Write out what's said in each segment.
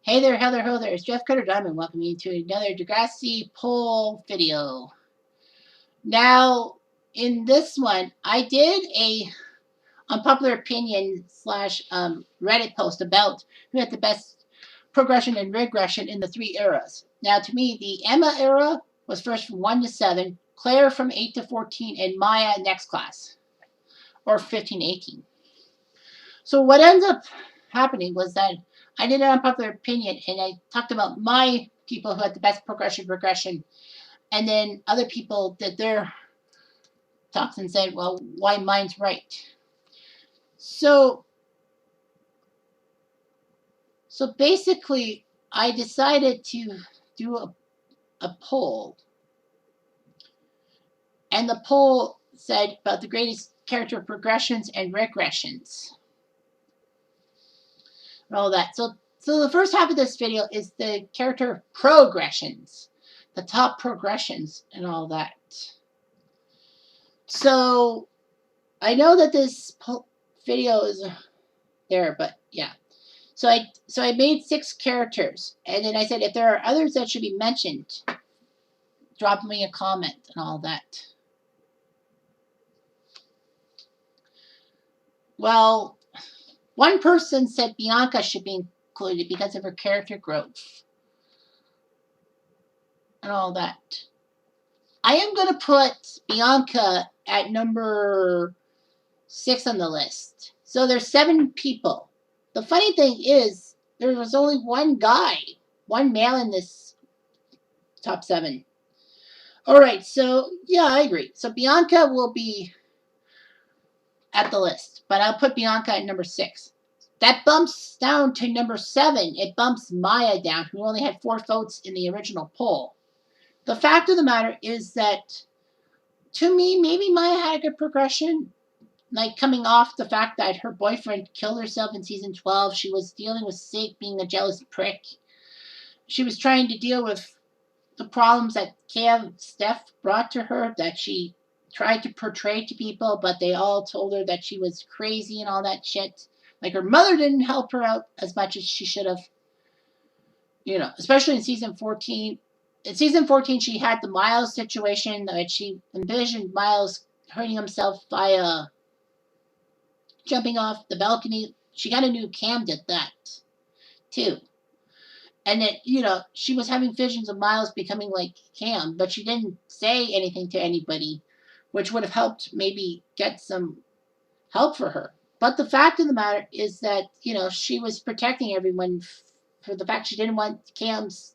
Hey there, Heather, ho there. It's Jeff Cutter Diamond welcoming you to another Degrassi poll video. Now, in this one, I did a unpopular opinion slash Reddit post about who had the best progression and regression in the three eras. Now, to me, the Emma era was first from 1 to 7, Claire from 8 to 14, and Maya next class, or 15 to 18. So what ends up happening was that I did an unpopular opinion and I talked about my people who had the best progression regression, and then other people did their talks and said, well, why mine's right. So basically I decided to do a poll, and the poll said about the greatest character progressions and regressions and all that. So the first half of this video is the character progressions, the top progressions and all that. So I know that this video is there, but yeah. So I made 6 characters, and then I said if there are others that should be mentioned, drop me a comment and all that. Well, one person said Bianca should be included because of her character growth and all that. I am going to put Bianca at number 6 on the list. So there's 7 people. The funny thing is, there was only one guy, one male in this top 7. All right, so yeah, I agree. So Bianca will be at the list, but I'll put Bianca at number 6. That bumps down to number 7. It bumps Maya down, who only had 4 votes in the original poll. The fact of the matter is that, to me, maybe Maya had a good progression. Like, coming off the fact that her boyfriend killed herself in season 12, she was dealing with Sig being a jealous prick. She was trying to deal with the problems that Steph brought to her, that she tried to portray to people, but they all told her that she was crazy and all that shit. Like, her mother didn't help her out as much as she should have. You know, especially in season 14. In season 14, she had the Miles situation that she envisioned Miles hurting himself via jumping off the balcony. She got a new Cam did that, too. And then, you know, she was having visions of Miles becoming like Cam, but she didn't say anything to anybody, which would have helped maybe get some help for her. But the fact of the matter is that, you know, she was protecting everyone for the fact she didn't want Cam's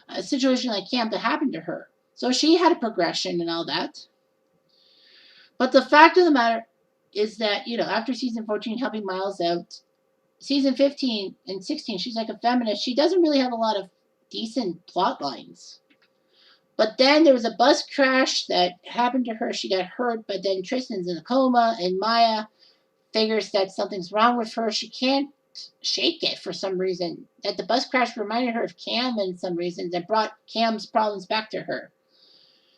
a situation like Cam to happen to her. So she had a progression and all that. But the fact of the matter is that, you know, after season 14 helping Miles out, season 15 and 16, she's like a feminist. She doesn't really have a lot of decent plot lines. But then there was a bus crash that happened to her. She got hurt, but then Tristan's in a coma, and Maya figures that something's wrong with her. She can't shake it for some reason. That the bus crash reminded her of Cam in some reason that brought Cam's problems back to her.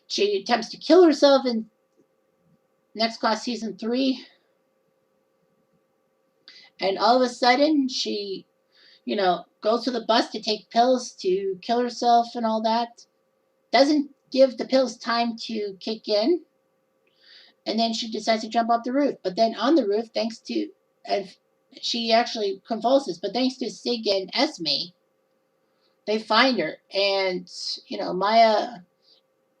She attempts to kill herself in Next Class season 3. And all of a sudden, she, you know, goes to the bus to take pills to kill herself and all that. Doesn't give the pills time to kick in. And then she decides to jump off the roof. But then on the roof, thanks to, she actually convulses, but thanks to Sig and Esme, they find her. And, you know, Maya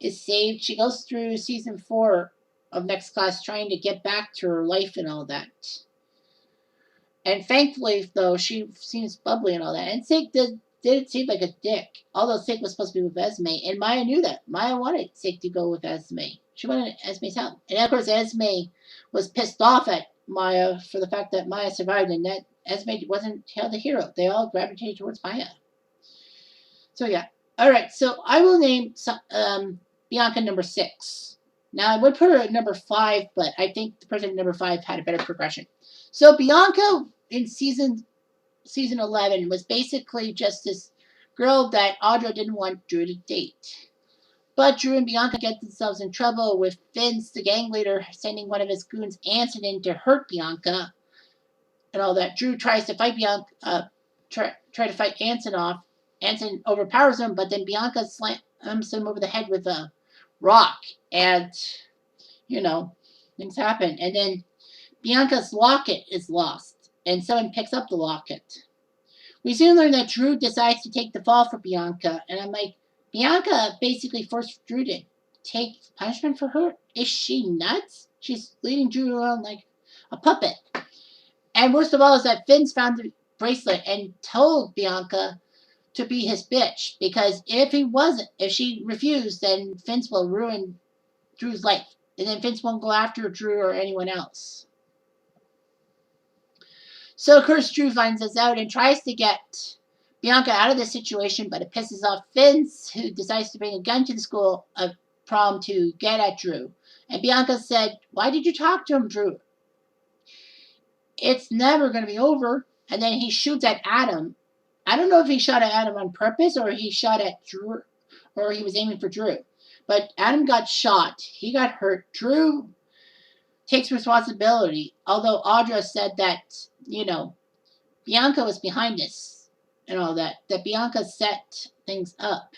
is saved. She goes through season 4 of Next Class trying to get back to her life and all that. And thankfully, though, she seems bubbly and all that. And Sig did seem like a dick. Although Sig was supposed to be with Esme. And Maya knew that. Maya wanted Sig to go with Esme. She wanted Esme's help. And of course, Esme was pissed off at Maya for the fact that Maya survived and that Esme wasn't held a hero. They all gravitated towards Maya. So, yeah. All right. So, I will name Bianca number 6. Now, I would put her at number 5, but I think the person at number 5 had a better progression. So, Bianca in season 11 was basically just this girl that Audra didn't want Drew to date. But Drew and Bianca get themselves in trouble with Vince, the gang leader, sending one of his goons, Anson, in to hurt Bianca and all that. Drew tries to fight Bianca, try to fight Anson off. Anson overpowers him, but then Bianca slams him over the head with a rock, and things happen. And then Bianca's locket is lost, and someone picks up the locket. We soon learn that Drew decides to take the fall for Bianca, and I'm like, Bianca basically forced Drew to take punishment for her? Is she nuts? She's leading Drew around like a puppet. And worst of all is that Finn's found the bracelet and told Bianca to be his bitch, because if she refused, then Vince will ruin Drew's life. And then Vince won't go after Drew or anyone else. So, of course, Drew finds this out and tries to get Bianca out of this situation, but it pisses off Vince, who decides to bring a gun to the school prom to get at Drew. And Bianca said, "Why did you talk to him, Drew? It's never going to be over." And then he shoots at Adam. I don't know if he shot at Adam on purpose or he shot at Drew, or he was aiming for Drew. But Adam got shot. He got hurt. Drew takes responsibility, although Audra said that, Bianca was behind this and all that Bianca set things up.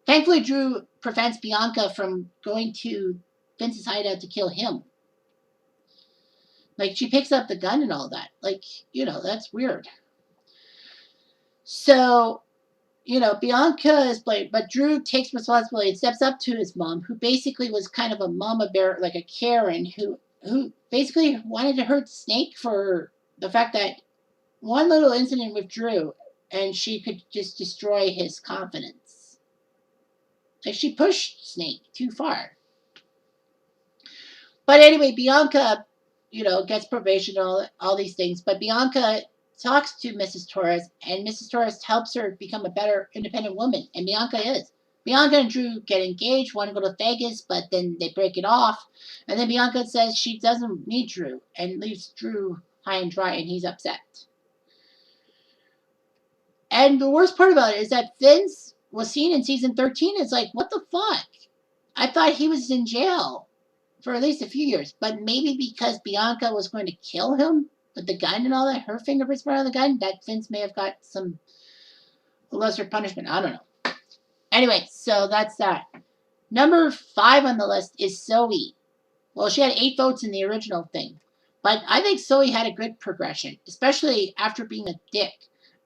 Thankfully, Drew prevents Bianca from going to Vince's hideout to kill him. Like, she picks up the gun and all that. Like, that's weird. So, Bianca is blamed, but Drew takes responsibility and steps up to his mom, who basically was kind of a mama bear, like a Karen, who basically wanted to hurt Snake for the fact that one little incident with Drew, and she could just destroy his confidence. Like, she pushed Snake too far. But anyway, Bianca, gets probation and all these things. But Bianca talks to Mrs. Torres, and Mrs. Torres helps her become a better independent woman. And Bianca is. Bianca and Drew get engaged, want to go to Vegas, but then they break it off. And then Bianca says she doesn't need Drew and leaves Drew high and dry, and he's upset. And the worst part about it is that Vince was seen in season 13. It's like, what the fuck? I thought he was in jail for at least a few years, but maybe because Bianca was going to kill him with the gun and all that, her fingerprints were on the gun, that Vince may have got some lesser punishment. I don't know. Anyway, so that's that. Number 5 on the list is Zoe. Well, she had 8 votes in the original thing, but I think Zoe had a good progression, especially after being a dick.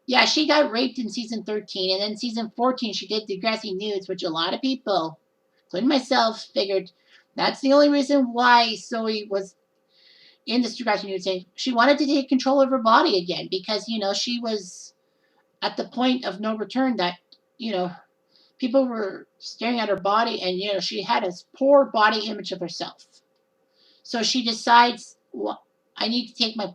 Yeah, she got raped in season 13, and then season 14 she did Degrassi Nudes, which a lot of people, including myself, figured that's the only reason why Zoe was in this Degrassi Nudes thing. She wanted to take control of her body again because, she was at the point of no return that, people were staring at her body and, she had a poor body image of herself. So she decides, well, I need to take my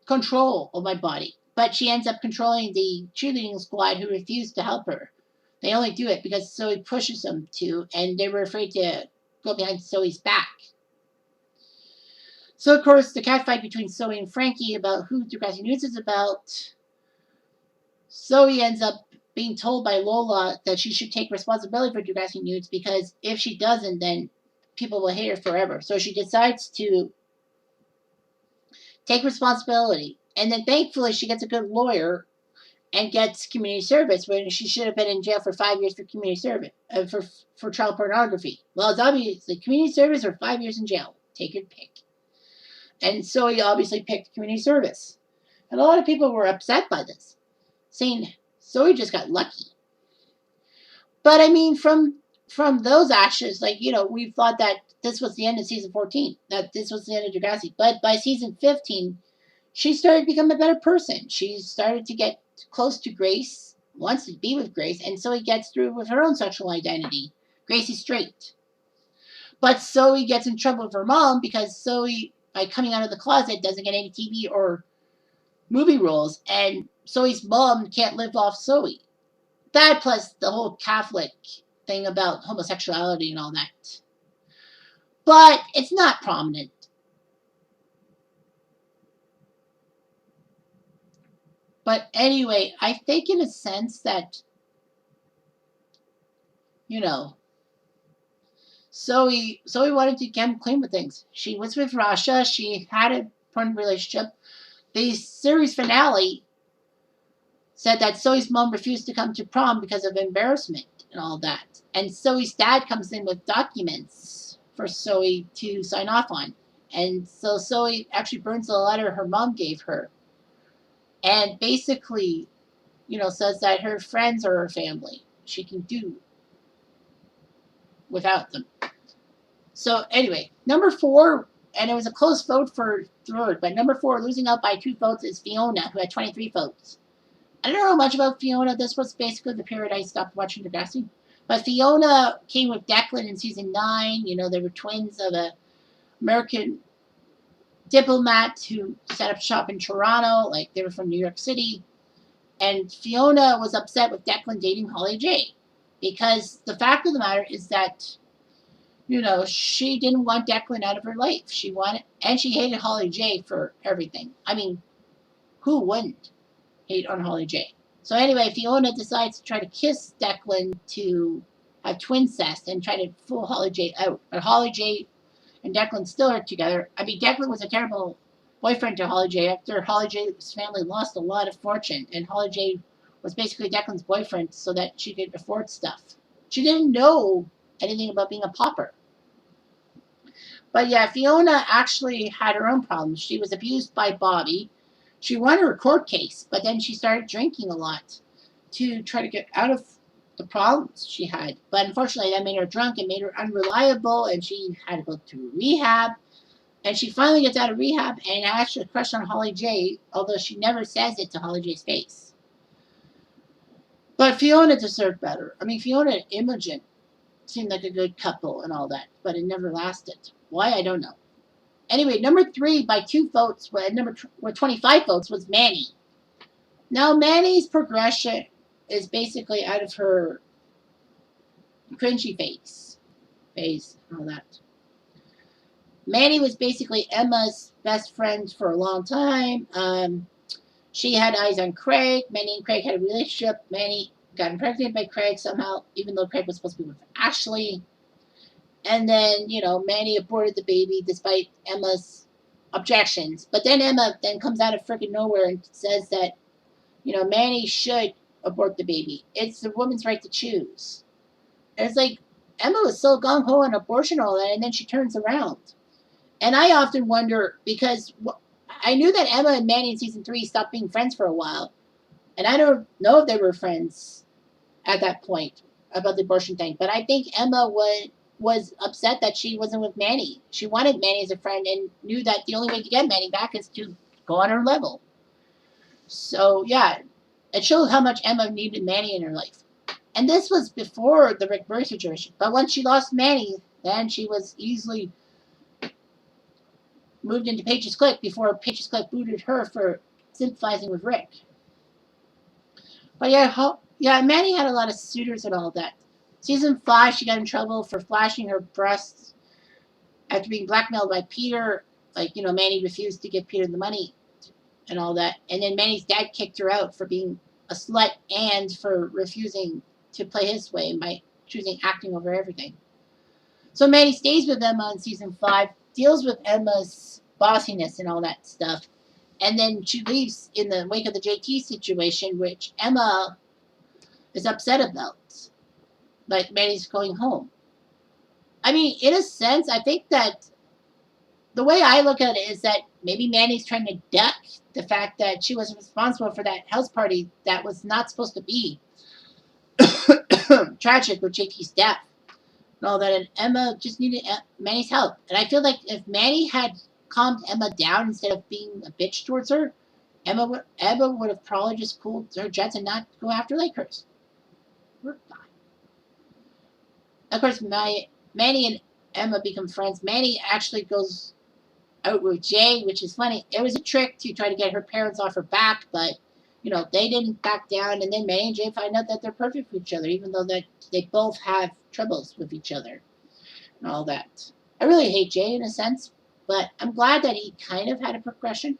control of my body. But she ends up controlling the cheerleading squad who refused to help her. They only do it because Zoe pushes them to, and they were afraid to go behind Zoe's back. So, of course, the catfight between Zoe and Frankie about who Degrassi Nudes is about. Zoe ends up being told by Lola that she should take responsibility for Degrassi Nudes because if she doesn't, then people will hate her forever. So she decides to take responsibility. And then thankfully she gets a good lawyer and gets community service when she should have been in jail for 5 years for community service, for child pornography. Well, it's obviously community service or 5 years in jail. Take your pick. And so he obviously picked community service. And a lot of people were upset by this, saying Zoe just got lucky. But I mean, from those ashes, we thought that this was the end of season 14, that this was the end of Degrassi. But by season 15, she started to become a better person. She started to get close to Grace, wants to be with Grace, and Zoe gets through with her own sexual identity. Grace is straight. But Zoe gets in trouble with her mom because Zoe, by coming out of the closet, doesn't get any TV or movie roles, and Zoe's mom can't live off Zoe. That plus the whole Catholic thing about homosexuality and all that. But it's not prominent. But anyway, I think in a sense that, Zoe wanted to get clean with things. She was with Rasha. She had a fun relationship. The series finale said that Zoe's mom refused to come to prom because of embarrassment and all that. And Zoe's dad comes in with documents for Zoe to sign off on. And so Zoe actually burns the letter her mom gave her. And basically, says that her friends are her family. She can do without them. So anyway, number 4, and it was a close vote for third, but number 4, losing out by 2 votes, is Fiona, who had 23 votes. I don't know much about Fiona. This was basically the period I stopped watching Degrassi. But Fiona came with Declan in season 9. They were twins of an American diplomat who set up shop in Toronto. Like, they were from New York City. And Fiona was upset with Declan dating Holly J. Because the fact of the matter is that, she didn't want Declan out of her life. She hated Holly J for everything. I mean, who wouldn't hate on Holly J? So anyway, Fiona decides to try to kiss Declan to have twin cest and try to fool Holly J out. But Holly J and Declan still are together. I mean, Declan was a terrible boyfriend to Holly J after Holly J's family lost a lot of fortune, and Holly J was basically Declan's boyfriend so that she could afford stuff. She didn't know anything about being a pauper. But yeah, Fiona actually had her own problems. She was abused by Bobby. She won her court case, but then she started drinking a lot to try to get out of the problems she had. But unfortunately, that made her drunk and made her unreliable, and she had to go to rehab. And she finally gets out of rehab and actually crushed on Holly J, although she never says it to Holly J's face. But Fiona deserved better. I mean, Fiona and Imogen seemed like a good couple and all that, but it never lasted. Why, I don't know. Anyway, number 3 by 2 votes, with 25 votes, was Manny. Now, Manny's progression is basically out of her cringy phase and all that. Manny was basically Emma's best friend for a long time. She had eyes on Craig. Manny and Craig had a relationship. Manny got impregnated by Craig somehow, even though Craig was supposed to be with Ashley. And then, Manny aborted the baby despite Emma's objections. But then Emma then comes out of freaking nowhere and says that, Manny should abort the baby. It's the woman's right to choose. And it's like, Emma was so gung-ho on abortion and all that, and then she turns around. And I often wonder, because I knew that Emma and Manny in season 3 stopped being friends for a while. And I don't know if they were friends at that point about the abortion thing. But I think Emma was upset that she wasn't with Manny. She wanted Manny as a friend and knew that the only way to get Manny back is to go on her level. So, yeah, it showed how much Emma needed Manny in her life. And this was before the Rick Burry situation. But once she lost Manny, then she was easily moved into Paige's Clique before Paige's Clique booted her for sympathizing with Rick. But yeah, Manny had a lot of suitors and all that. Season 5, she got in trouble for flashing her breasts after being blackmailed by Peter. Like, Manny refused to give Peter the money and all that. And then Manny's dad kicked her out for being a slut and for refusing to play his way by choosing acting over everything. So Manny stays with Emma in season 5, deals with Emma's bossiness and all that stuff. And then she leaves in the wake of the JT situation, which Emma is upset about. Like, Manny's going home. I mean, in a sense, I think that the way I look at it is that maybe Manny's trying to duck the fact that she was responsible for that house party that was not supposed to be tragic with JT's death and all that. And Emma just needed Manny's help. And I feel like if Manny had calmed Emma down instead of being a bitch towards her, Emma would have probably just cooled her jets and not go after Lakers. We're fine. Of course, Manny and Emma become friends. Manny actually goes out with Jay, which is funny. It was a trick to try to get her parents off her back, but they didn't back down. And then Manny and Jay find out that they're perfect for each other, even though that they both have troubles with each other and all that. I really hate Jay in a sense, but I'm glad that he kind of had a progression.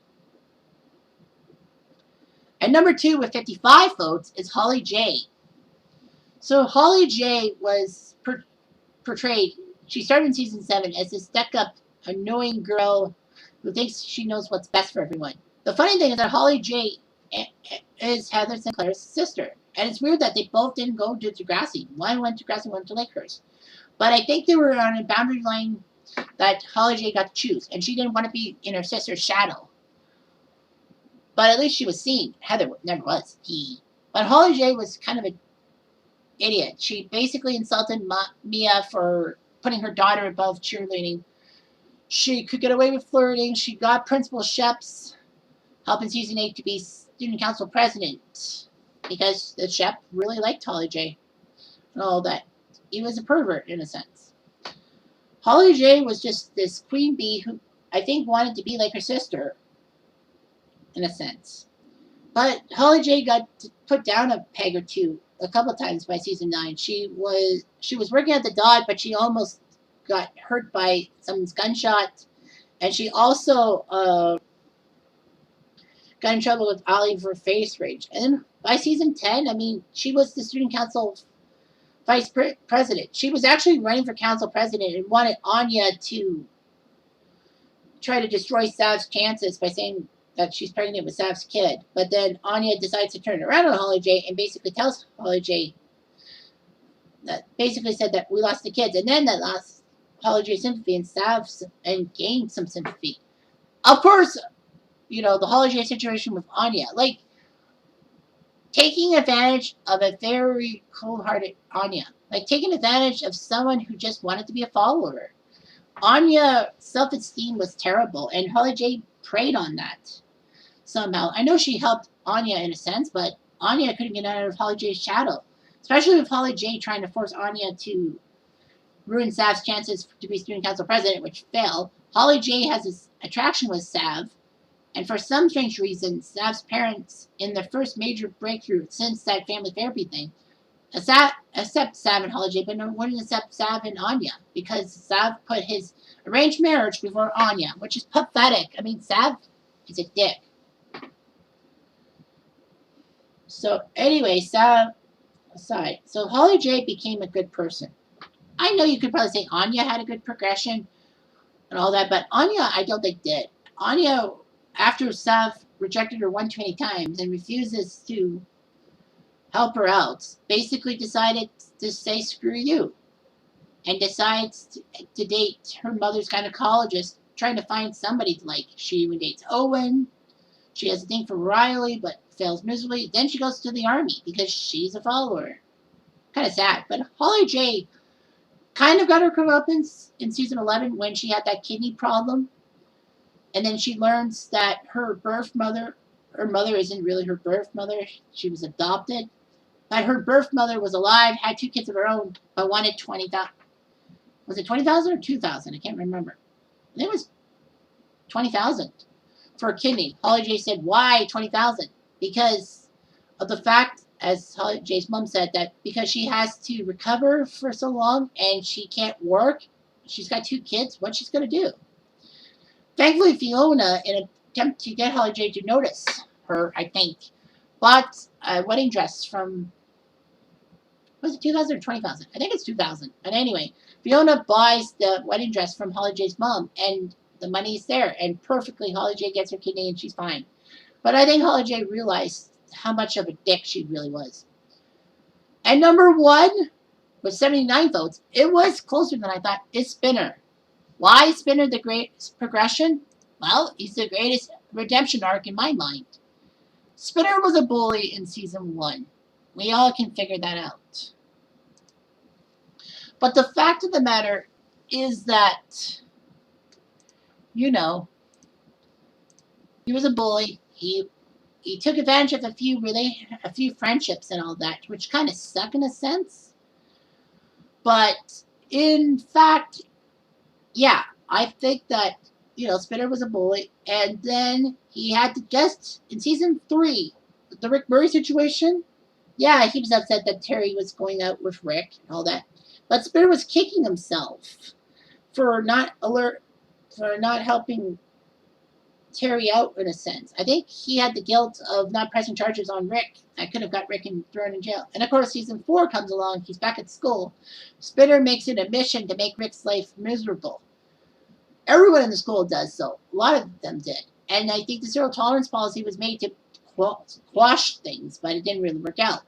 And number 2 with 55 votes is Holly J. So Holly J was portrayed. She started in season 7 as this stuck-up, annoying girl who thinks she knows what's best for everyone. The funny thing is that Holly J is Heather Sinclair's sister. And it's weird that they both didn't go to Degrassi. One went to Degrassi, one went to Lakehurst. But I think they were on a boundary line that Holly J got to choose, and she didn't want to be in her sister's shadow. But at least she was seen. Heather never was. But Holly J was kind of an idiot. She basically insulted Mia for putting her daughter above cheerleading. She could get away with flirting. She got Principal Shep's help in season 8 to be student council president because the Shep really liked Holly J and all that. He was a pervert in a sense. Holly J was just this queen bee who I think wanted to be like her sister in a sense. But Holly J got put down a peg or two a couple times by season 9. She was working at the Dot, but she almost got hurt by someone's gunshot, and she also got in trouble with Ollie for face rage. And by season 10, I mean, she was the student council vice president. She was actually running for council president and wanted Anya to try to destroy Sav's chances by saying that she's pregnant with Sav's kid. But then Anya decides to turn around on Holly J and basically tells Holly J that basically said that we lost the kids. And then that lost Holly J's sympathy and Sav's and gained some sympathy. Of course, you know, the Holly J situation with Anya. Like, taking advantage of a very cold-hearted Anya. Like, taking advantage of someone who just wanted to be a follower. Anya's self-esteem was terrible, and Holly J preyed on that somehow. I know she helped Anya in a sense, but Anya couldn't get out of Holly J's shadow. Especially with Holly J trying to force Anya to ruin Sav's chances to be student council president, which failed. Holly J has this attraction with Sav, and for some strange reason, Sav's parents, in their first major breakthrough since that family therapy thing, accept Sav and Holly J, but wouldn't accept Sav and Anya because Sav put his arranged marriage before Anya, which is pathetic. I mean, Sav is a dick. So anyway, Sav aside, so Holly J became a good person. I know you could probably say Anya had a good progression and all that, but Anya I don't think did. Anya, after Sav rejected her one too many times and refuses to help her out, basically decided to say screw you and decides to date her mother's gynecologist, trying to find somebody to like. She even dates Owen. She has a thing for Riley, but fails miserably. Then she goes to the army because she's a follower. Kind of sad. But Holly J kind of got her comeuppance in season 11 when she had that kidney problem. And then she learns that her mother isn't really her birth mother. She was adopted. But her birth mother was alive, had 2 kids of her own, but wanted 20,000. Was it 20,000 or 2,000? I can't remember. I think it was 20,000 for a kidney. Holly J said, why 20,000? Because of the fact, as Holly J's mom said, that because she has to recover for so long and she can't work, she's got 2 kids, what's she going to do? Thankfully, Fiona, in an attempt to get Holly J to notice her, I think, bought a wedding dress from, was it 2,000 or 20,000? I think it's 2,000. But anyway, Fiona buys the wedding dress from Holly J's mom, and the money's there, and perfectly Holly J gets her kidney and she's fine. But I think Holly J realized how much of a dick she really was. And number 1, with 79 votes, it was closer than I thought, is Spinner. Why is Spinner the greatest progression? Well, he's the greatest redemption arc in my mind. Spinner was a bully in season 1. We all can figure that out. But the fact of the matter is that, you know, he was a bully. He took advantage of a few friendships and all that, which kind of suck in a sense. But in fact, yeah, I think that, you know, Spinner was a bully, and then he had to guest in season 3, the Rick Murray situation. Yeah, he was upset that Terry was going out with Rick and all that, but Spinner was kicking himself for not helping Terry out in a sense. I think he had the guilt of not pressing charges on Rick. I could have got Rick thrown in jail. And of course, season 4 comes along. He's back at school. Spinner makes it a mission to make Rick's life miserable. Everyone in the school does so. A lot of them did. And I think the zero tolerance policy was made to quash things, but it didn't really work out.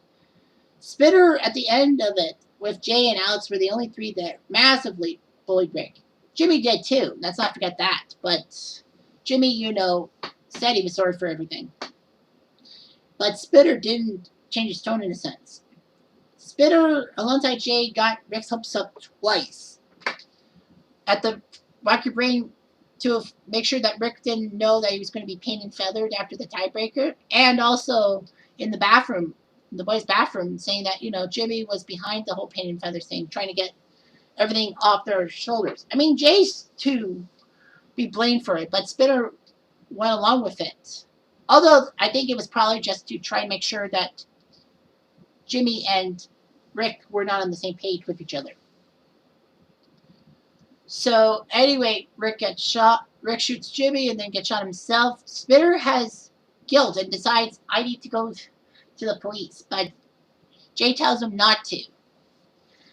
Spitter, at the end of it, with Jay and Alex, were the only three that massively bullied Rick. Jimmy did too. Let's not forget that. But Jimmy, said he was sorry for everything. But Spitter didn't change his tone in a sense. Spitter, alongside Jay, got Rick's hopes up twice. At the Rock Your Brain to make sure that Rick didn't know that he was going to be painted and feathered after the tiebreaker, and also in the bathroom, the boys' bathroom, saying that Jimmy was behind the whole painted and feathers thing, trying to get everything off their shoulders. I mean, Jay's to be blamed for it, but Spitter went along with it. Although I think it was probably just to try and make sure that Jimmy and Rick were not on the same page with each other. So anyway, Rick gets shot. Rick shoots Jimmy and then gets shot himself. Spitter has guilt and decides, I need to go to the police, but Jay tells him not to.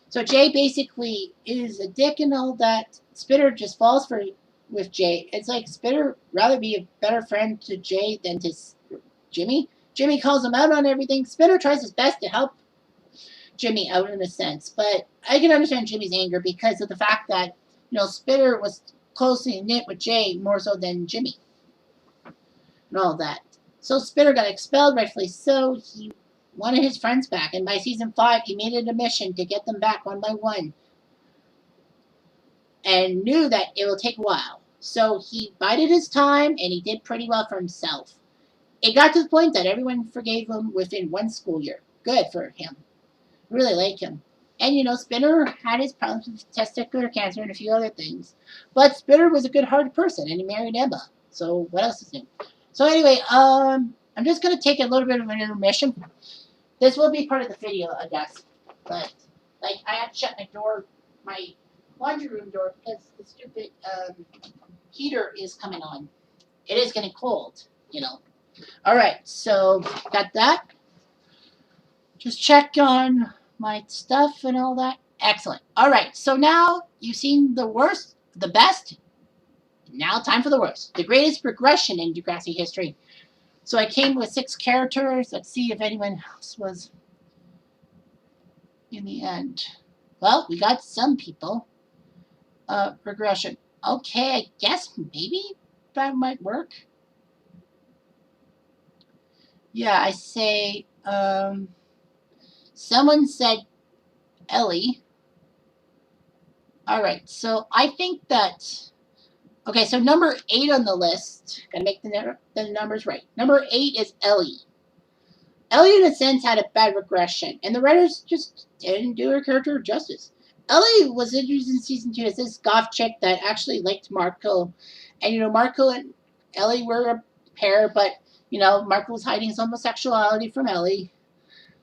So Jay basically is a dick and all that. Spitter just falls for with Jay. It's like Spitter rather be a better friend to Jay than to Jimmy. Jimmy calls him out on everything. Spitter tries his best to help Jimmy out in a sense, but I can understand Jimmy's anger because of the fact that Spitter was closely knit with Jay more so than Jimmy and all that. So Spitter got expelled, rightfully so. He wanted his friends back, and by season 5, he made it a mission to get them back one by one, and knew that it will take a while. So he bided his time, and he did pretty well for himself. It got to the point that everyone forgave him within one school year. Good for him. Really like him. And Spinner had his problems with testicular cancer and a few other things. But Spinner was a good-hearted person, and he married Emma. So what else is new? So anyway, I'm just going to take a little bit of an intermission. This will be part of the video, I guess. But, I have to shut my laundry room door, because the stupid heater is coming on. It is getting cold, Alright, so got that. Just check on my stuff and all that. Excellent. All right, so now you've seen the worst, the best. Now time for the worst. The greatest regression in Degrassi history. So I came with 6 characters. Let's see if anyone else was in the end. Well, we got some people. Regression. Okay, I guess maybe that might work. Yeah, I say, someone said Ellie. Alright, so I think that... Okay, so number 8 on the list. Gotta make the numbers right. Number 8 is Ellie. Ellie, in a sense, had a bad regression, and the writers just didn't do her character justice. Ellie was introduced in season 2 as this goth chick that actually liked Marco. And, Marco and Ellie were a pair, but, Marco was hiding his homosexuality from Ellie.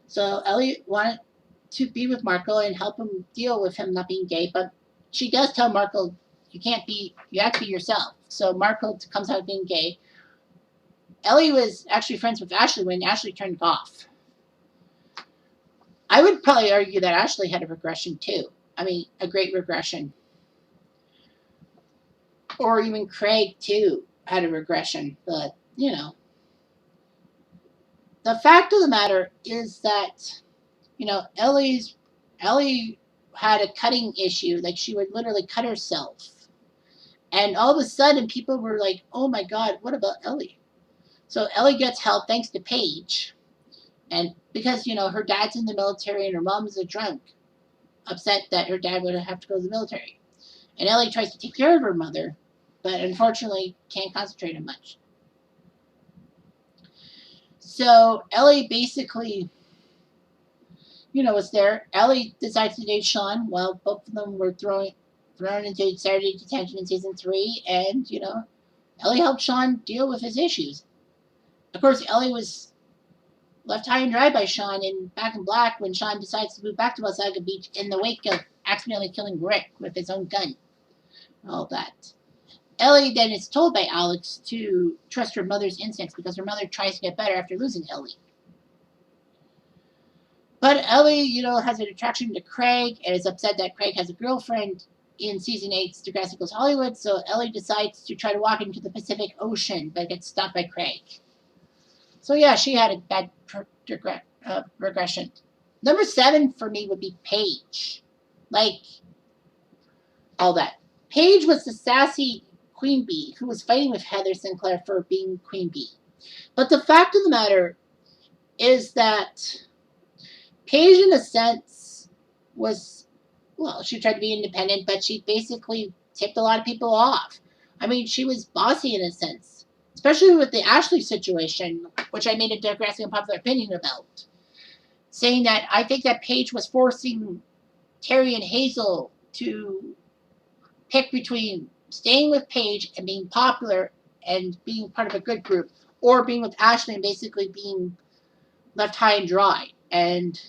So Ellie wanted to be with Marco and help him deal with him not being gay, but she does tell Marco, you have to be yourself. So Marco comes out being gay. Ellie was actually friends with Ashley when Ashley turned goth. I would probably argue that Ashley had a regression too. I mean, a great regression. Or even Craig too had a regression. But, the fact of the matter is that, Ellie had a cutting issue. Like, she would literally cut herself. And all of a sudden, people were like, oh my God, what about Ellie? So Ellie gets help thanks to Paige. And because, her dad's in the military and her mom's a drunk, upset that her dad would have to go to the military. And Ellie tries to take care of her mother, but unfortunately can't concentrate on much. So Ellie basically, was there. Ellie decides to date Sean while both of them were thrown into Saturday detention in season 3. And, Ellie helped Sean deal with his issues. Of course, Ellie was left high and dry by Sean in Back in Black when Sean decides to move back to Wasaga Beach in the wake of accidentally killing Rick with his own gun. All that. Ellie then is told by Alex to trust her mother's instincts because her mother tries to get better after losing Ellie. But Ellie, has an attraction to Craig and is upset that Craig has a girlfriend in season 8's Degrassi Goes Hollywood, so Ellie decides to try to walk into the Pacific Ocean but gets stopped by Craig. So yeah, she had a bad regression. Number 7 for me would be Paige. Like, all that. Paige was the sassy queen bee who was fighting with Heather Sinclair for being queen bee. But the fact of the matter is that Paige, in a sense, was, well, she tried to be independent, but she basically tipped a lot of people off. I mean, she was bossy in a sense, especially with the Ashley situation, which I made a Degrassi unpopular opinion about, saying that I think that Paige was forcing Terry and Hazel to pick between staying with Paige and being popular and being part of a good group, or being with Ashley and basically being left high and dry. And,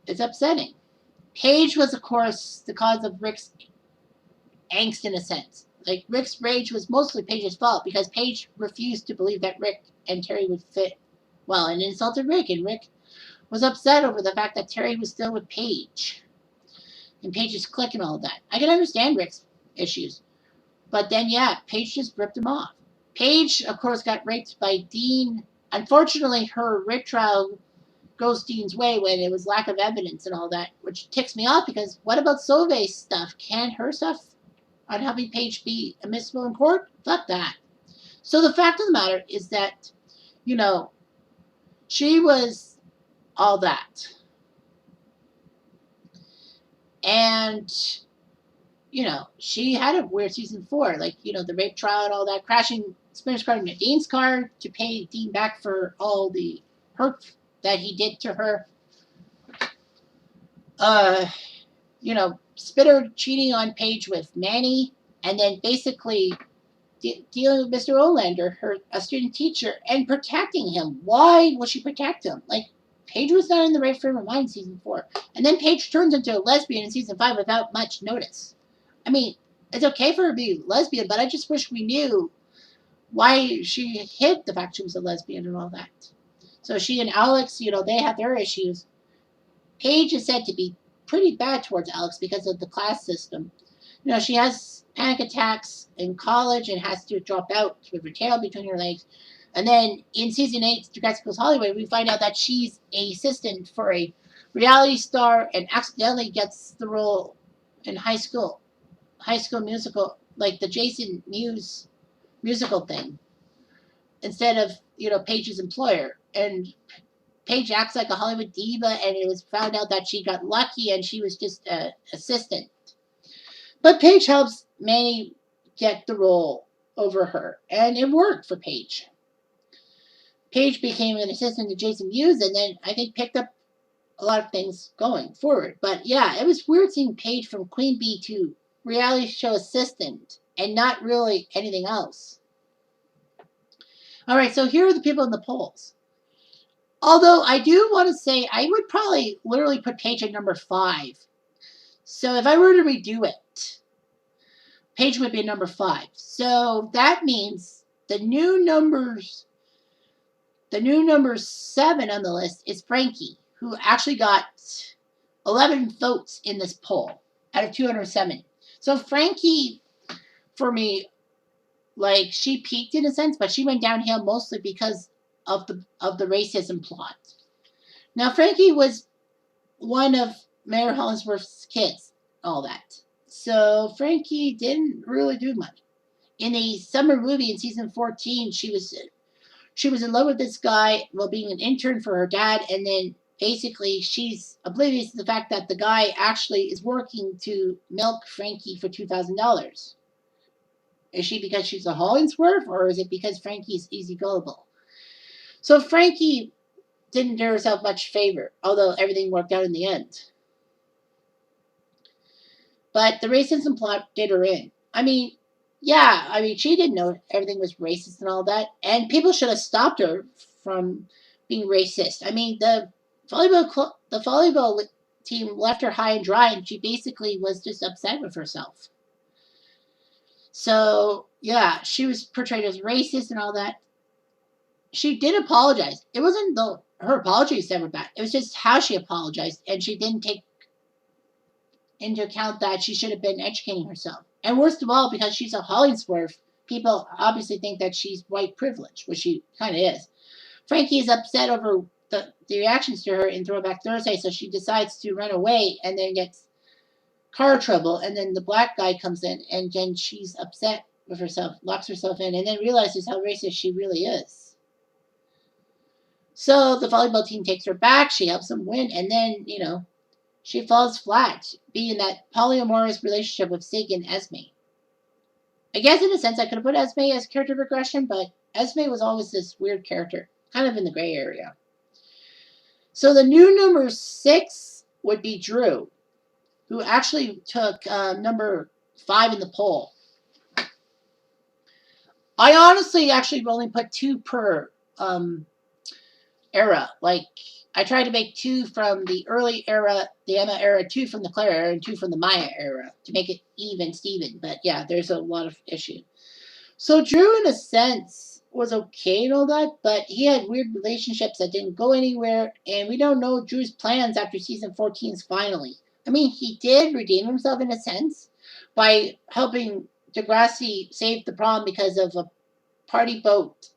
it's upsetting. Paige was, of course, the cause of Rick's angst in a sense. Like, Rick's rage was mostly Paige's fault because Paige refused to believe that Rick and Terry would fit well and insulted Rick. And Rick was upset over the fact that Terry was still with Paige and Paige's clique and all of that. I can understand Rick's issues. But then, yeah, Paige just ripped him off. Paige, of course, got raped by Dean. Unfortunately, her rape trial goes Dean's way when it was lack of evidence and all that, which ticks me off because what about Sauve's stuff? Can her stuff on helping Paige be admissible in court? Fuck that. So the fact of the matter is that, she was all that. And, she had a weird season 4, like, the rape trial and all that, crashing Spinner's car into Dean's car to pay Dean back for all the hurt that he did to her. Spitter cheating on Paige with Manny, and then basically dealing with Mr. Olander, a student teacher, and protecting him. Why would she protect him? Like, Paige was not in the right frame of mind in season 4. And then Paige turns into a lesbian in season 5 without much notice. I mean, it's okay for her to be lesbian, but I just wish we knew why she hid the fact she was a lesbian and all that. So she and Alex, they have their issues. Paige is said to be pretty bad towards Alex because of the class system. She has panic attacks in college and has to drop out with her tail between her legs. And then in season 8, Degrassi Goes Hollywood, we find out that she's an assistant for a reality star and accidentally gets the role in High School Musical, like the Jason Mewes musical thing, instead of, Paige's employer. And Paige acts like a Hollywood diva, and it was found out that she got lucky and she was just an assistant. But Paige helps Manny get the role over her, and it worked for Paige. Paige became an assistant to Jason Mewes, and then I think picked up a lot of things going forward. But yeah, it was weird seeing Paige from Queen Bee to reality show assistant, and not really anything else. All right, so here are the people in the polls. Although I do want to say I would probably literally put Paige at number 5. So if I were to redo it, Paige would be number 5. So that means the new number 7 on the list is Frankie, who actually got 11 votes in this poll out of 207. So Frankie, for me, like, she peaked in a sense, but she went downhill mostly because of the racism plot. Now, Frankie was one of Mayor Hollingsworth's kids, all that. So Frankie didn't really do much. In a summer movie in season 14, she was in love with this guy while being an intern for her dad, and then basically she's oblivious to the fact that the guy actually is working to milk Frankie for $2,000. Is she because she's a Hollingsworth, or is it because Frankie's easy gullible? So Frankie didn't do herself much favor, although everything worked out in the end. But the racism plot did her in. She didn't know everything was racist and all that, and people should have stopped her from being racist. The volleyball team left her high and dry, and she basically was just upset with herself. So, yeah, she was portrayed as racist and all that. She did apologize. It wasn't her apologies that were bad. It was just how she apologized, and she didn't take into account that she should have been educating herself. And worst of all, because she's a Hollingsworth, people obviously think that she's white privilege, which she kind of is. Frankie is upset over the reactions to her in Throwback Thursday, so she decides to run away and then gets car trouble. And then the black guy comes in, and then she's upset with herself, locks herself in, and then realizes how racist she really is. So the volleyball team takes her back. She helps them win, and then, she falls flat, being in that polyamorous relationship with Sig and Esme. I guess in a sense I could have put Esme as character regression, but Esme was always this weird character, kind of in the gray area. So the new number 6 would be Drew, who actually took number 5 in the poll. I honestly actually only put 2 per era. Like, I tried to make 2 from the early era, the Emma era, 2 from the Claire era, and 2 from the Maya era to make it even Steven. But yeah, there's a lot of issue. So Drew, in a sense, was okay and all that, but he had weird relationships that didn't go anywhere, and we don't know Drew's plans after season 14's finally. I mean, he did redeem himself in a sense by helping Degrassi save the prom because of a party boat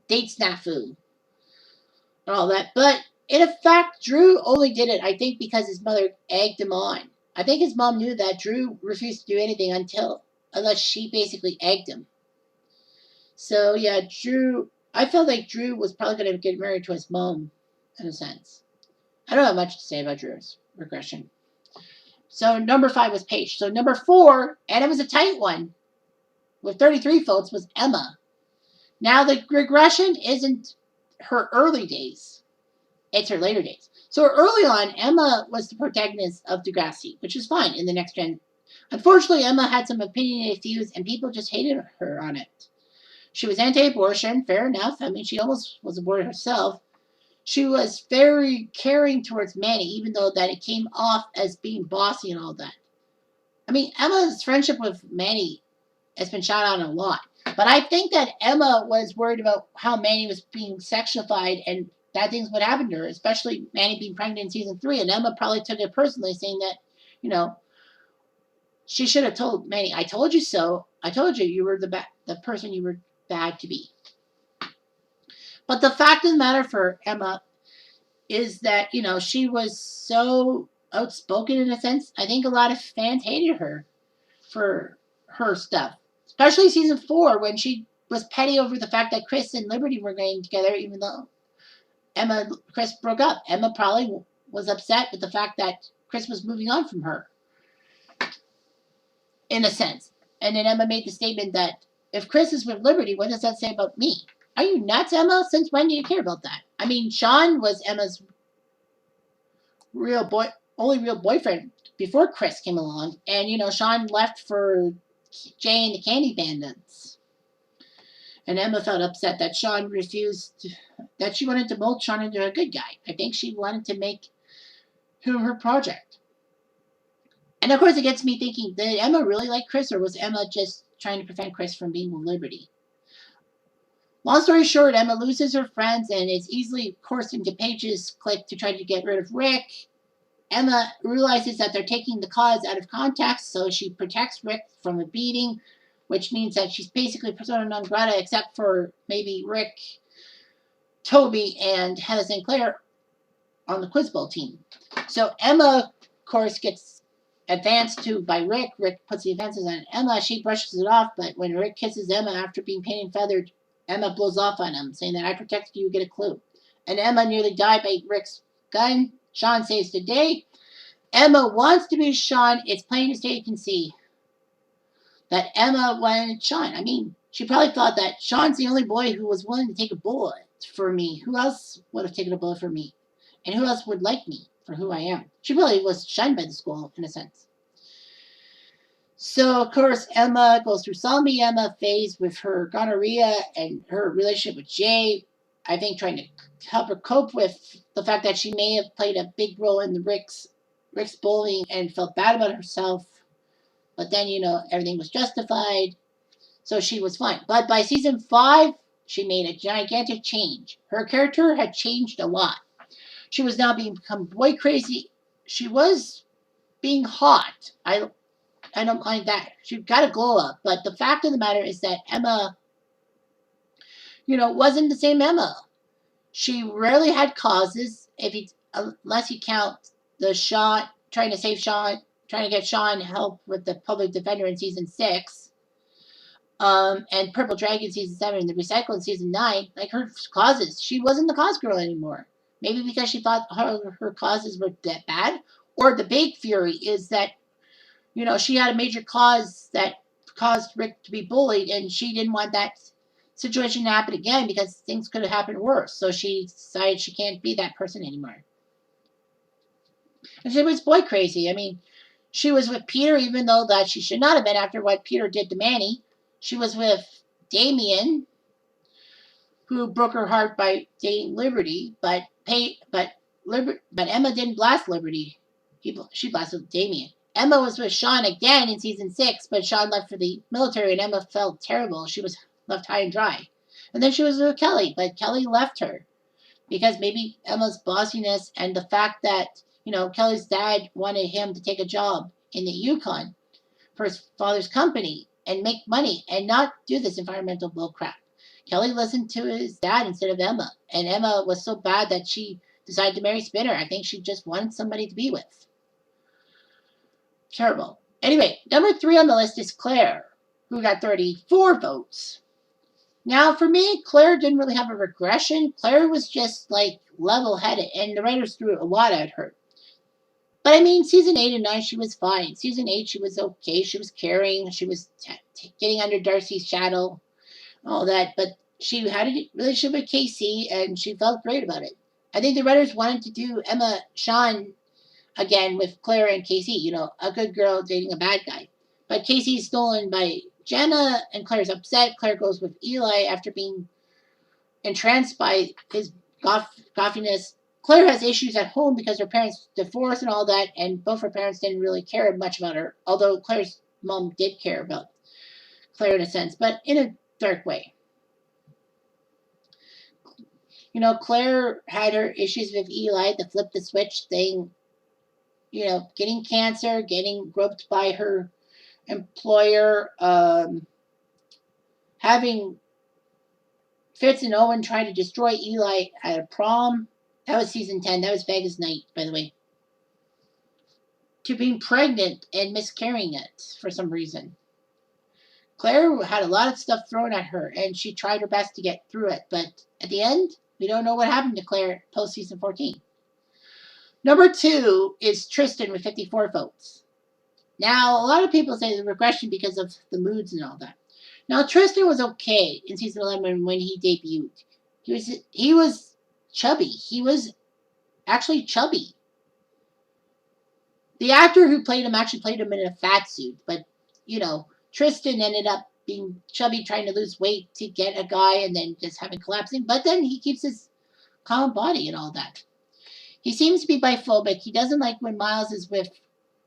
date snafu and all that. But in fact, Drew only did it, I think, because his mother egged him on. I think his mom knew that Drew refused to do anything unless she basically egged him. So yeah, Drew. I felt like Drew was probably going to get married to his mom, in a sense. I don't have much to say about Drew's regression. So number 5 was Paige. So number 4, and it was a tight one, with 33 votes, was Emma. Now the regression isn't her early days; it's her later days. So early on, Emma was the protagonist of Degrassi, which is fine in the next gen. Unfortunately, Emma had some opinionated views, and people just hated her on it. She was anti-abortion, fair enough. I mean, she almost was aborted herself. She was very caring towards Manny, even though that it came off as being bossy and all that. I mean, Emma's friendship with Manny has been shot on a lot. But I think that Emma was worried about how Manny was being sexualified and bad things would happen to her, especially Manny being pregnant in season 3. And Emma probably took it personally, saying that, she should have told Manny, I told you so. I told you you were the person you were bad to be. But the fact of the matter for Emma is that, she was so outspoken in a sense. I think a lot of fans hated her for her stuff. Especially season 4 when she was petty over the fact that Chris and Liberty were getting together even though Chris broke up. Emma probably was upset with the fact that Chris was moving on from her. In a sense. And then Emma made the statement that if Chris is with Liberty, what does that say about me? Are you nuts, Emma? Since when do you care about that? I mean, Sean was Emma's only real boyfriend before Chris came along. And, Sean left for Jay and the Candy Bandits. And Emma felt upset that Sean refused, that she wanted to mold Sean into a good guy. I think she wanted to make him her project. And of course, it gets me thinking, did Emma really like Chris, or was Emma just trying to prevent Chris from being with Liberty? Long story short, Emma loses her friends and is easily coursed into Paige's clique to try to get rid of Rick. Emma realizes that they're taking the cause out of context, so she protects Rick from a beating, which means that she's basically persona non grata, except for maybe Rick, Toby, and Hannah St. Clair on the Quiz Bowl team. So Emma, of course, gets advanced to by Rick. Rick puts the offenses on Emma. She brushes it off, but when Rick kisses Emma after being painted and feathered, Emma blows off on him, saying that I protected you, get a clue. And Emma nearly died by Rick's gun. Sean saves the day. Emma wants to be Sean. It's plain as day you can see that Emma wanted Sean. I mean, she probably thought that Sean's the only boy who was willing to take a bullet for me. Who else would have taken a bullet for me? And who else would like me for who I am? She really was shunned by the school, in a sense. So, of course, Emma goes through zombie Emma phase with her gonorrhea and her relationship with Jay. I think trying to help her cope with the fact that she may have played a big role in the Rick's bullying and felt bad about herself. But then, everything was justified. So she was fine. But by season 5, she made a gigantic change. Her character had changed a lot. She was now become boy crazy. She was being hot. I don't mind that. She got a glow up. But the fact of the matter is that Emma wasn't the same Emma. She rarely had causes, unless you count the Sean trying to save Sean, trying to get Sean help with the public defender in season 6, and Purple Dragon season 7, and the Recycle in season 9. Like her causes, she wasn't the cause girl anymore. Maybe because she thought her causes were that bad, or the big fury is that she had a major cause that caused Rick to be bullied, and she didn't want that situation to happen again because things could have happened worse. So she decided she can't be that person anymore. And she was boy crazy. I mean, she was with Peter even though that she should not have been after what Peter did to Manny. She was with Damien, who broke her heart by dating Liberty, but Emma didn't blast Liberty. She blasted Damien. Emma was with Sean again in season 6, but Sean left for the military and Emma felt terrible. She was left high and dry. And then she was with Kelly, but Kelly left her because maybe Emma's bossiness and the fact that, Kelly's dad wanted him to take a job in the Yukon for his father's company and make money and not do this environmental bullcrap. Kelly listened to his dad instead of Emma, and Emma was so bad that she decided to marry Spinner. I think she just wanted somebody to be with. Terrible. Anyway, number 3 on the list is Claire, who got 34 votes. Now, for me, Claire didn't really have a regression. Claire was just, level-headed, and the writers threw a lot at her. But, I mean, season 8 and 9, she was fine. Season 8, she was okay. She was caring. She was getting under Darcy's shadow, all that. But she had a relationship with Casey, and she felt great about it. I think the writers wanted to do Emma Sean again with Claire and Casey, a good girl dating a bad guy. But Casey is stolen by Jenna, and Claire's upset. Claire goes with Eli after being entranced by his goffiness. Claire has issues at home because her parents divorced and all that, and both her parents didn't really care much about her, although Claire's mom did care about Claire in a sense, but in a dark way. Claire had her issues with Eli, the flip the switch thing, getting cancer, getting groped by her employer, having Fitz and Owen trying to destroy Eli at a prom. That was season 10. That was Vegas Night, by the way. To being pregnant and miscarrying it for some reason. Claire had a lot of stuff thrown at her, and she tried her best to get through it. But at the end, we don't know what happened to Claire post season 14. Number 2 is Tristan with 54 votes. Now, a lot of people say the regression because of the moods and all that. Now, Tristan was okay in season 11 when he debuted. He was chubby. He was actually chubby. The actor who played him actually played him in a fat suit, but, Tristan ended up being chubby, trying to lose weight to get a guy and then just having collapsing. But then he keeps his calm body and all that. He seems to be biphobic. He doesn't like when Miles is with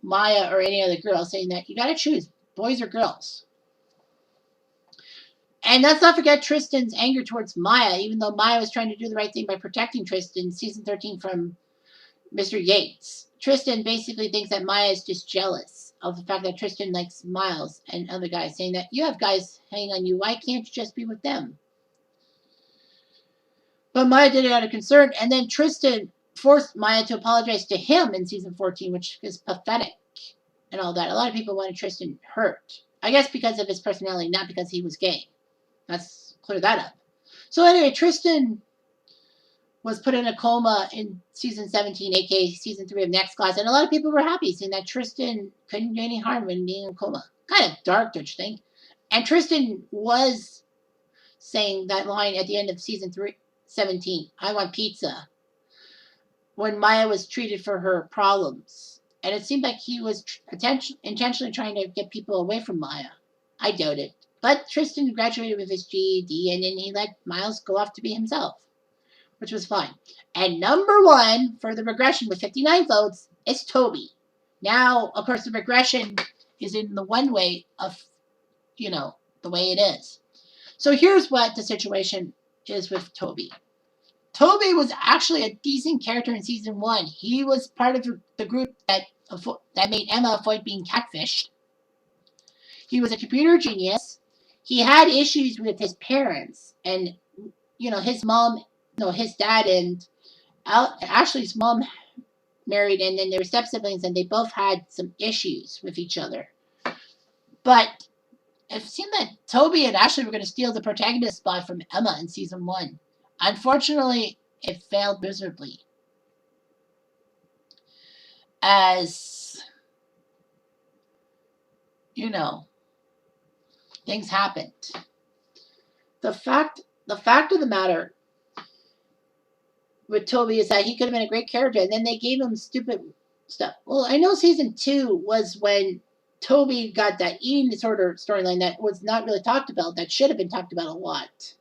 Maya or any other girl, saying that you got to choose boys or girls. And let's not forget Tristan's anger towards Maya, even though Maya was trying to do the right thing by protecting Tristan in season 13 from Mr. Yates. Tristan basically thinks that Maya is just jealous of the fact that Tristan likes Miles and other guys, saying that you have guys hanging on you. Why can't you just be with them? But Maya did it out of concern, and then Tristan forced Maya to apologize to him in season 14, which is pathetic and all that. A lot of people wanted Tristan hurt. I guess because of his personality, not because he was gay. Let's clear that up. So anyway, Tristan was put in a coma in season 17, aka season 3 of Next Class, and a lot of people were happy seeing that Tristan couldn't do any harm when being in a coma. Kind of dark, don't you think? And Tristan was saying that line at the end of season 17, I want pizza, when Maya was treated for her problems. And it seemed like he was intentionally trying to get people away from Maya. I doubt it. But Tristan graduated with his GED, and then he let Miles go off to be himself, which was fine. And number 1 for the regression with 59 votes is Toby. Now, of course, the regression is in the one way of, the way it is. So here's what the situation is with Toby. Toby was actually a decent character in season 1. He was part of the group that made Emma avoid being catfished. He was a computer genius. He had issues with his parents, and his mom, no, his dad and Ashley's mom married, and then they were step siblings, and they both had some issues with each other. But it seemed that Toby and Ashley were going to steal the protagonist spot from Emma in season 1. Unfortunately, it failed miserably. As things happened. The fact of the matter with Toby is that he could have been a great character, and then they gave him stupid stuff. Well, I know season 2 was when Toby got that eating disorder storyline that was not really talked about, that should have been talked about a lot.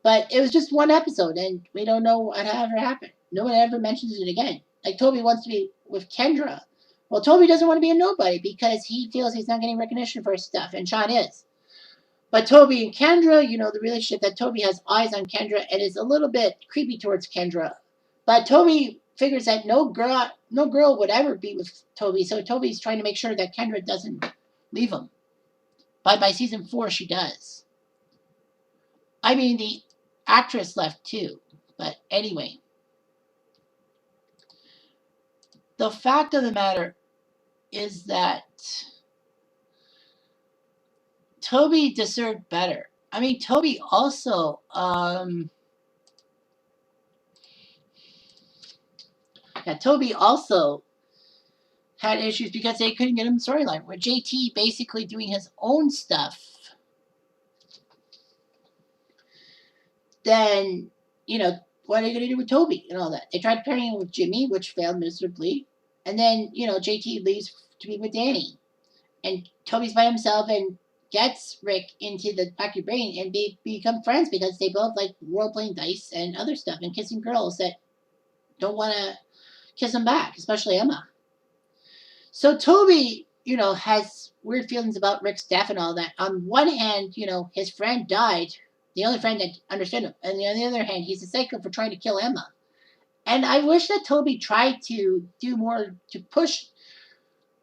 But it was just one episode, and we don't know what ever happened. No one ever mentions it again. Like, Toby wants to be with Kendra. Well, Toby doesn't want to be a nobody because he feels he's not getting recognition for his stuff, and Sean is. But Toby and Kendra, the relationship that Toby has eyes on Kendra and is a little bit creepy towards Kendra. But Toby figures that no girl would ever be with Toby, so Toby's trying to make sure that Kendra doesn't leave him. But by season 4, she does. I mean, the actress left too. But anyway, the fact of the matter is that Toby deserved better. I mean, Toby also, Toby also had issues because they couldn't get him the storyline, with JT basically doing his own stuff. Then, what are they going to do with Toby and all that? They tried pairing him with Jimmy, which failed miserably. And then, JT leaves to be with Danny. And Toby's by himself and gets Rick into the back of your brain, and they become friends because they both like role-playing dice and other stuff and kissing girls that don't want to kiss him back, especially Emma. So Toby, has weird feelings about Rick's death and all that. On one hand, his friend died, the only friend that understood him. And on the other hand, he's a psycho for trying to kill Emma. And I wish that Toby tried to do more to push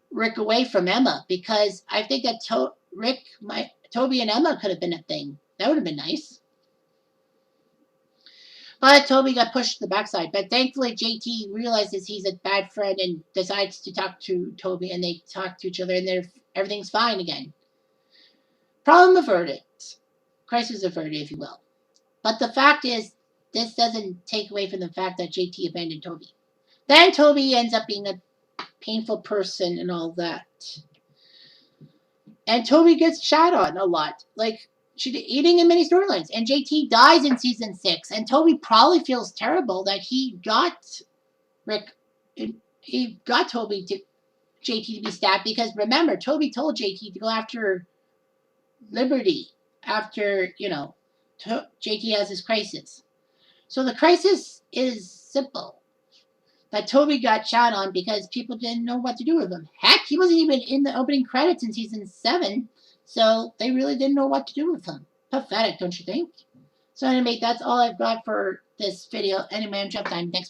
Rick away from Emma, because I think that Toby and Emma could have been a thing. That would have been nice. But Toby got pushed to the backside. But thankfully, JT realizes he's a bad friend and decides to talk to Toby, and they talk to each other, and everything's fine again. Problem averted. Crisis averted, if you will. But the fact is, this doesn't take away from the fact that JT abandoned Toby. Then Toby ends up being a painful person and all that. And Toby gets shat on a lot. Like, she's eating in many storylines. And JT dies in season 6. And Toby probably feels terrible that he got Toby to JT to be stabbed, because remember, Toby told JT to go after Liberty after, JT has his crisis. So the crisis is simple. That Toby got shot on because people didn't know what to do with him. Heck, he wasn't even in the opening credits in season 7, so they really didn't know what to do with him. Pathetic, don't you think? So anyway, that's all I've got for this video. Anyway, I'm Jeff Time. Thanks for